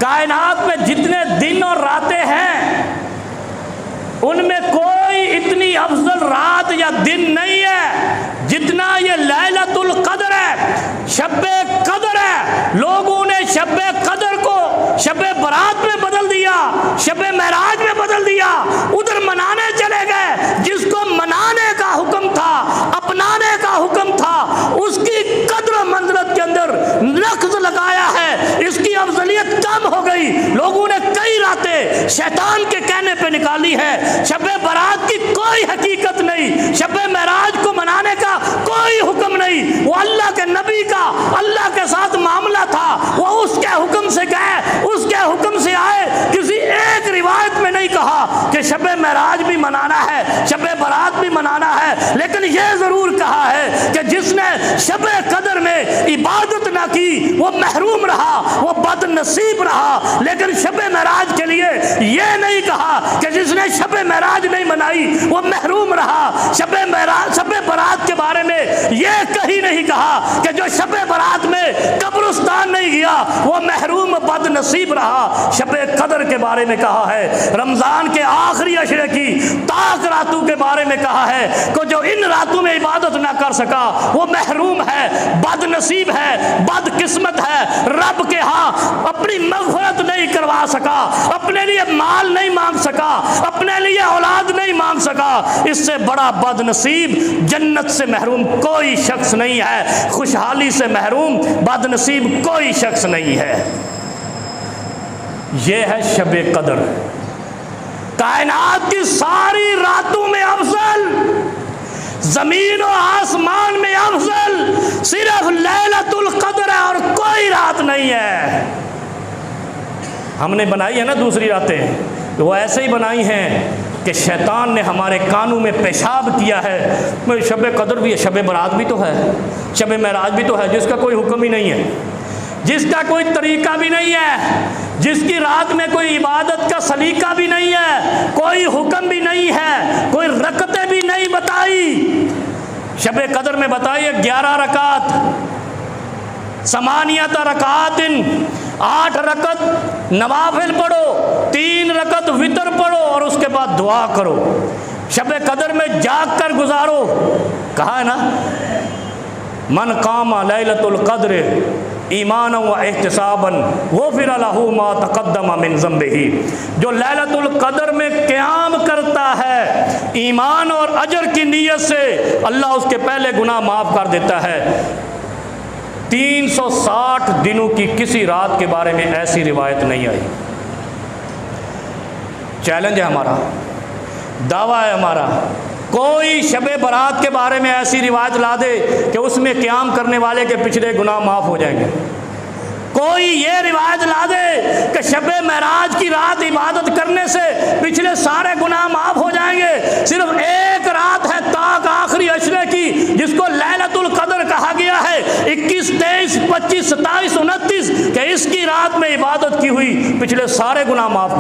कायनात में जितने दिन और रातें हैं उनमें कोई इतनी अफजल रात या दिन नहीं है जितना ये लैलतुल कद्र है, शब्बे कद्र है। लोगों ने शब्बे कद्र को शब्बे बरात में बदल दिया, शब्बे महराज में बदल दिया, उधर मनाने चले गए। जिसको मनाने का हुक्म था, अपनाने का हुक्म था, उसकी कद्र मंज़िलत के अंदर नक्स लगाया है, इसकी अफजलियत कम हो गई। लोगों ने कई रातें शैतान के कहने पे निकाली है। शब्बे बरात की कोई हकीकत नहीं, शब्बे महराज को मनाने का कोई हुक्म नहीं। वो अल्लाह के नबी का अल्लाह के साथ मामला था, वो उसके हुक्म से गए, उसके हुक्म से आए। किसी एक रिवायत में नहीं कहा कि शब्बे महराज भी मनाना है, शब्बे बरात भी मनाना है, लेकिन यह जरूर कहा है कि जिसने शब्बे कद्र में इबादत ना की वो महरूम रहा, वो बदनसीब रहा। लेकिन शब्बे महराज के लिए यह नहीं कहा कि जिसने शब्बे महराज नहीं मनाई वो महरूम रहा। शब्बे बरात के बारे में यह कहीं नहीं कहा कि जो शब्बे बरात में कब्रिस्तान नहीं गया वो महरूम बदनसीब रहा। शब्बे कद्र के बारे में कहा है, रमजान के आखिरी अशरे की ताक रातों के बारे में कहा है कि जो इन रातों में इबादत ना कर सका वो महरूम है, बदनसीब है, बदकिस्मत है। रब के यहाँ अपनी मग़फ़िरत नहीं करवा सका, अपने लिए माल नहीं मांग सका, अपने लिए औलाद नहीं मांग सका। इससे बड़ा बदनसीब जन्नत से महरूम कोई शख्स नहीं है, खुशहाली से महरूम बदनसीब कोई शख्स नहीं है। यह है शब-ए कद्र, कायनात की सारी रातों में अफजल, जमीन और आसमान में अफजल सिर्फ लैलतुल कद्र है और कोई रात नहीं है। हमने बनाई है ना दूसरी रातें, तो वो ऐसे ही बनाई हैं कि शैतान ने हमारे कानों में पेशाब किया है। शब कद्र भी है, शब बरात भी तो है, शब महराज भी तो है, जिसका कोई हुक्म ही नहीं है, जिसका कोई तरीका भी नहीं है, जिसकी रात में कोई इबादत का सलीका भी नहीं है, कोई हुक्म भी नहीं है, कोई रकतें भी नहीं बताई। शब कद्र में बताइए 11 रकात, समानियत रकातिन, 8 रकत नवाफिल पढ़ो, 3 रकत वितर पढ़ो और उसके बाद दुआ करो। शब कद्र में जाग कर गुजारो। कहा है ना, मन कामा लैलतुल कद्र ईमान व एहतिसाबन गुफ़िर लहू मा तक़द्दम मिन ज़ंबिही। जो लैलतुल कद्र में क़याम करता है ईमान और अजर की नीयत से, अल्लाह उसके पहले गुनाह माफ़ कर देता है। 360 दिनों की किसी रात के बारे में ऐसी रिवायत नहीं आई। चैलेंज है हमारा, दावा है हमारा, कोई शबे बरात के बारे में ऐसी रिवायत ला दे कि उसमें क़याम करने वाले के पिछले गुनाह माफ़ हो जाएंगे। कोई ये रिवायत ला दे कि शबे महराज की रात इबादत करने से पिछले सारे गुनाह माफ़ हो जाएंगे। सिर्फ एक रात है ताक आखिरी अशरे की, जिसको लैलतुल कद्र कहा गया है, 21, 23, 25, 27, 29 कि इसकी रात में इबादत की हुई पिछले सारे गुनाह माफ़